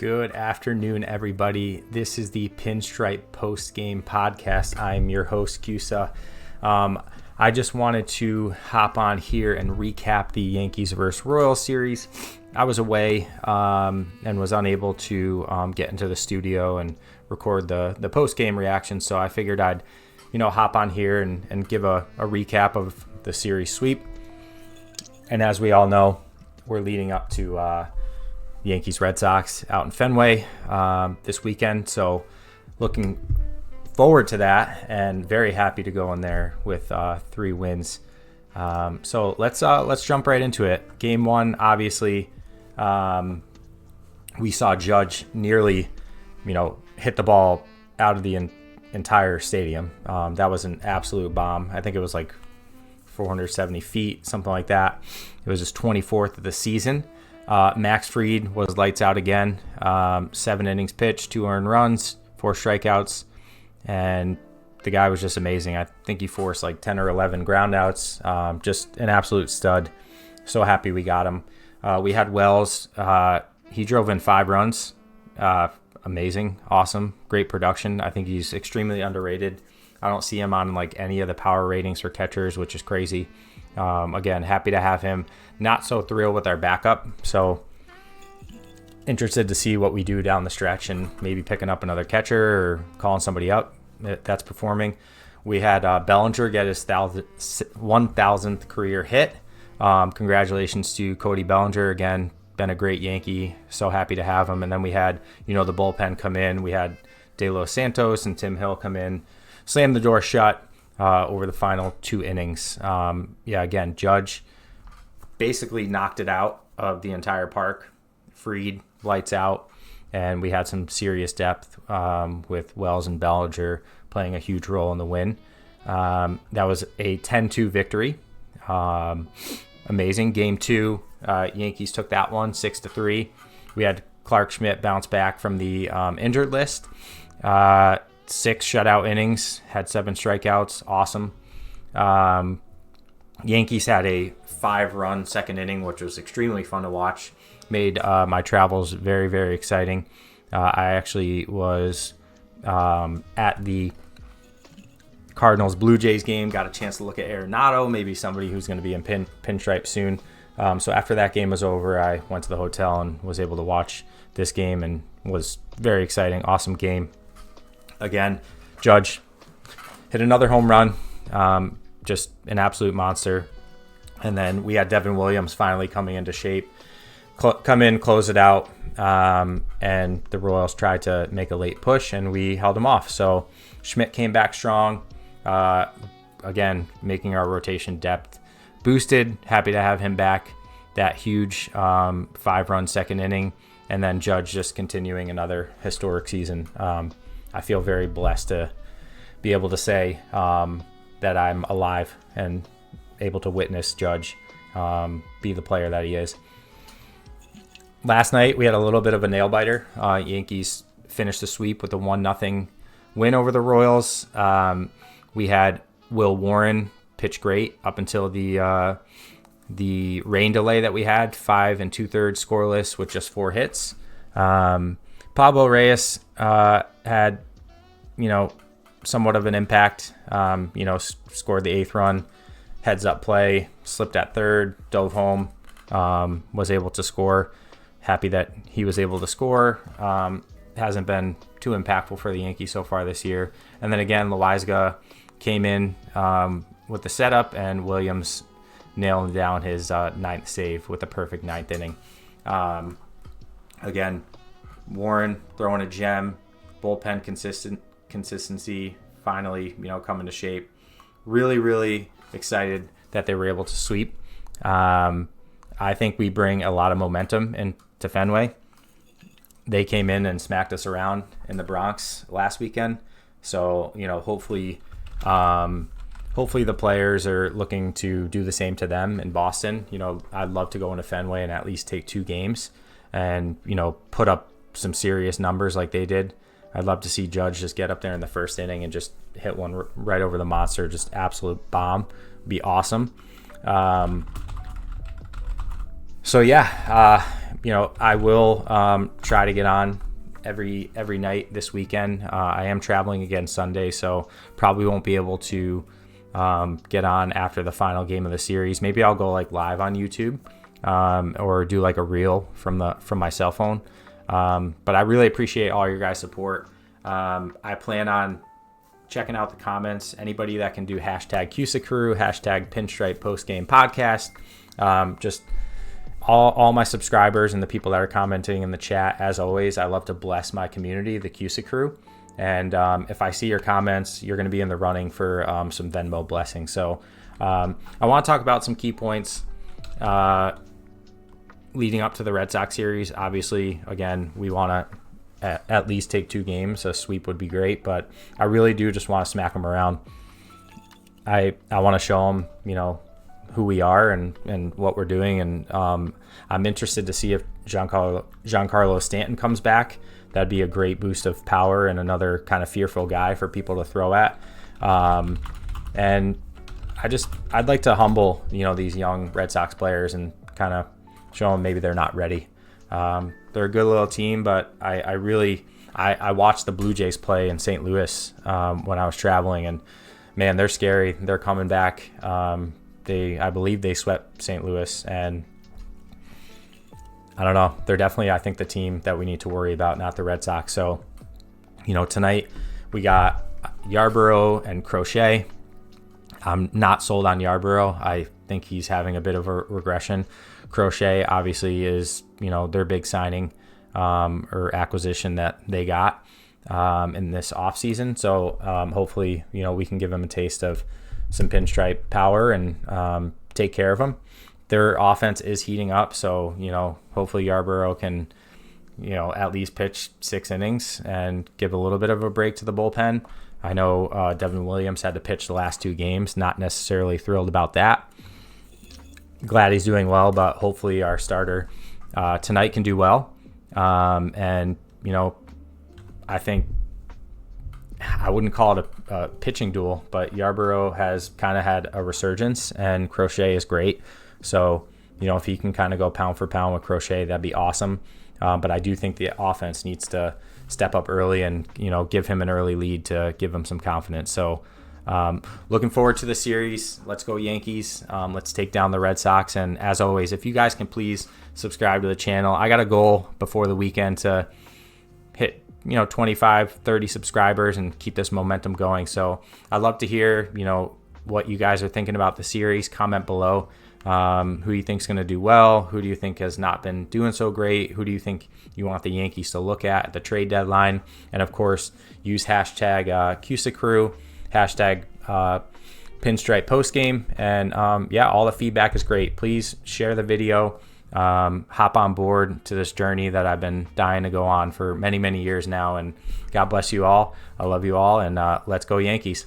Good afternoon, everybody. This is the Pinstripe Postgame Podcast. I'm your host, Cusa. I just wanted to hop on here and recap the Yankees versus Royals series. I was away and was unable to get into the studio and record the postgame reaction, so I figured I'd hop on here and give a recap of the series sweep. And as we all know, we're leading up to Yankees Red Sox out in Fenway this weekend, so looking forward to that and very happy to go in there with 3 wins. So let's jump right into it. Game 1, obviously, we saw Judge nearly hit the ball out of the entire stadium. That was an absolute bomb. I think it was like 470 feet, something like that. It was his 24th of the season. Max Fried was lights out again. 7 innings pitched, 2 earned runs, 4 strikeouts, and the guy was just amazing. I think he forced like 10 or 11 groundouts. Just an absolute stud. So happy we got him. We had Wells. He drove in 5 runs. Amazing, awesome, great production. I think he's extremely underrated. I don't see him on like any of the power ratings for catchers, which is crazy. Again, happy to have him. Not so thrilled with our backup, so interested to see what we do down the stretch and maybe picking up another catcher or calling somebody up that's performing. We had Bellinger get his 1,000th career hit. Congratulations to Cody Bellinger. Again, been a great Yankee. So happy to have him. And then we had, the bullpen come in. We had De Los Santos and Tim Hill come in, slam the door shut over the final 2 innings. Again, Judge basically knocked it out of the entire park. Fried, lights out, and we had some serious depth with Wells and Bellinger playing a huge role in the win. That was a 10-2 victory. Amazing. Game 2, Yankees took that one 6-3. We had Clark Schmidt bounce back from the injured list. 6 shutout innings, had 7 strikeouts. Awesome. Yankees had a 5-run second inning, which was extremely fun to watch. Made my travels very, very exciting. I actually was at the Cardinals Blue Jays game, got a chance to look at Arenado, maybe somebody who's going to be in pinstripe soon. So after that game was over, I went to the hotel and was able to watch this game, and was very exciting. Awesome game. Again, Judge hit another home run, just an absolute monster. And then we had Devin Williams finally coming into shape, come in, close it out, and the Royals tried to make a late push, and we held them off. So Schmidt came back strong, again, making our rotation depth boosted. Happy to have him back. That huge 5-run second inning, and then Judge just continuing another historic season. I feel very blessed to be able to say that I'm alive and able to witness Judge be the player that he is. Last night, we had a little bit of a nail-biter. Yankees finished the sweep with a 1-0 win over the Royals. We had Will Warren pitch great up until the rain delay that we had, 5 2/3 scoreless with just 4 hits. Pablo Reyes had, somewhat of an impact. Scored the 8th run, heads up play, slipped at third, dove home, was able to score. Happy that he was able to score. Hasn't been too impactful for the Yankees so far this year. And then again, Loaizaga came in with the setup, and Williams nailing down his 9th save with a perfect 9th inning. Again, Warren throwing a gem, bullpen consistency finally, coming to shape. Really, really excited that they were able to sweep. I think we bring a lot of momentum into Fenway. They came in and smacked us around in the Bronx last weekend. So, hopefully the players are looking to do the same to them in Boston. I'd love to go into Fenway and at least take 2 games and, put up some serious numbers like they did. I'd love to see Judge just get up there in the first inning and just hit one right over the monster. Just absolute bomb. Be awesome. I will try to get on every night this weekend. I am traveling again Sunday, so probably won't be able to get on after the final game of the series. Maybe I'll go like live on YouTube or do like a reel from my cell phone. But I really appreciate all your guys' support. I plan on checking out the comments. Anybody that can do hashtag CUSA Crew, hashtag Pinstripe Postgame Podcast. Just all my subscribers and the people that are commenting in the chat. As always, I love to bless my community, the CUSA Crew. And if I see your comments, you're going to be in the running for some Venmo blessings. So I want to talk about some key points leading up to the Red Sox series. Obviously, again, we want to at least take 2 games. A sweep would be great, but I really do just want to smack them around. I want to show them, who we are and what we're doing. And I'm interested to see if Giancarlo Stanton comes back. That'd be a great boost of power and another kind of fearful guy for people to throw at. And I'd like to humble, these young Red Sox players and kind of show them maybe they're not ready. They're a good little team, but I watched the Blue Jays play in St. Louis when I was traveling, and man, they're scary. They're coming back. I believe they swept St. Louis, and I don't know. They're definitely, I think, the team that we need to worry about, not the Red Sox. So, tonight we got Yarborough and Crochet. I'm not sold on Yarborough. I think he's having a bit of a regression. Crochet obviously is, their big signing or acquisition that they got in this offseason. So hopefully, we can give him a taste of some pinstripe power and take care of them. Their offense is heating up, so hopefully Yarborough can at least pitch 6 innings and give a little bit of a break to the bullpen. I know Devin Williams had to pitch the last 2 games. Not necessarily thrilled about that. Glad he's doing well, but hopefully our starter tonight can do well. And I think I wouldn't call it a pitching duel, but Yarborough has kind of had a resurgence, and Crochet is great. So, if he can kind of go pound for pound with Crochet, that'd be awesome. But I do think the offense needs to step up early and, give him an early lead to give him some confidence. So looking forward to the series. Let's go Yankees. Let's take down the Red Sox. And as always, if you guys can please subscribe to the channel. I got a goal before the weekend to hit 25, 30 subscribers and keep this momentum going. So I'd love to hear, what you guys are thinking about the series. Comment below. Who you think is going to do well? Who do you think has not been doing so great? Who do you think you want the Yankees to look at the trade deadline? And of course, use hashtag CUSA Crew, hashtag Pinstripe Postgame. And all the feedback is great. Please share the video. Hop on board to this journey that I've been dying to go on for many, many years now. And God bless you all. I love you all. And let's go Yankees.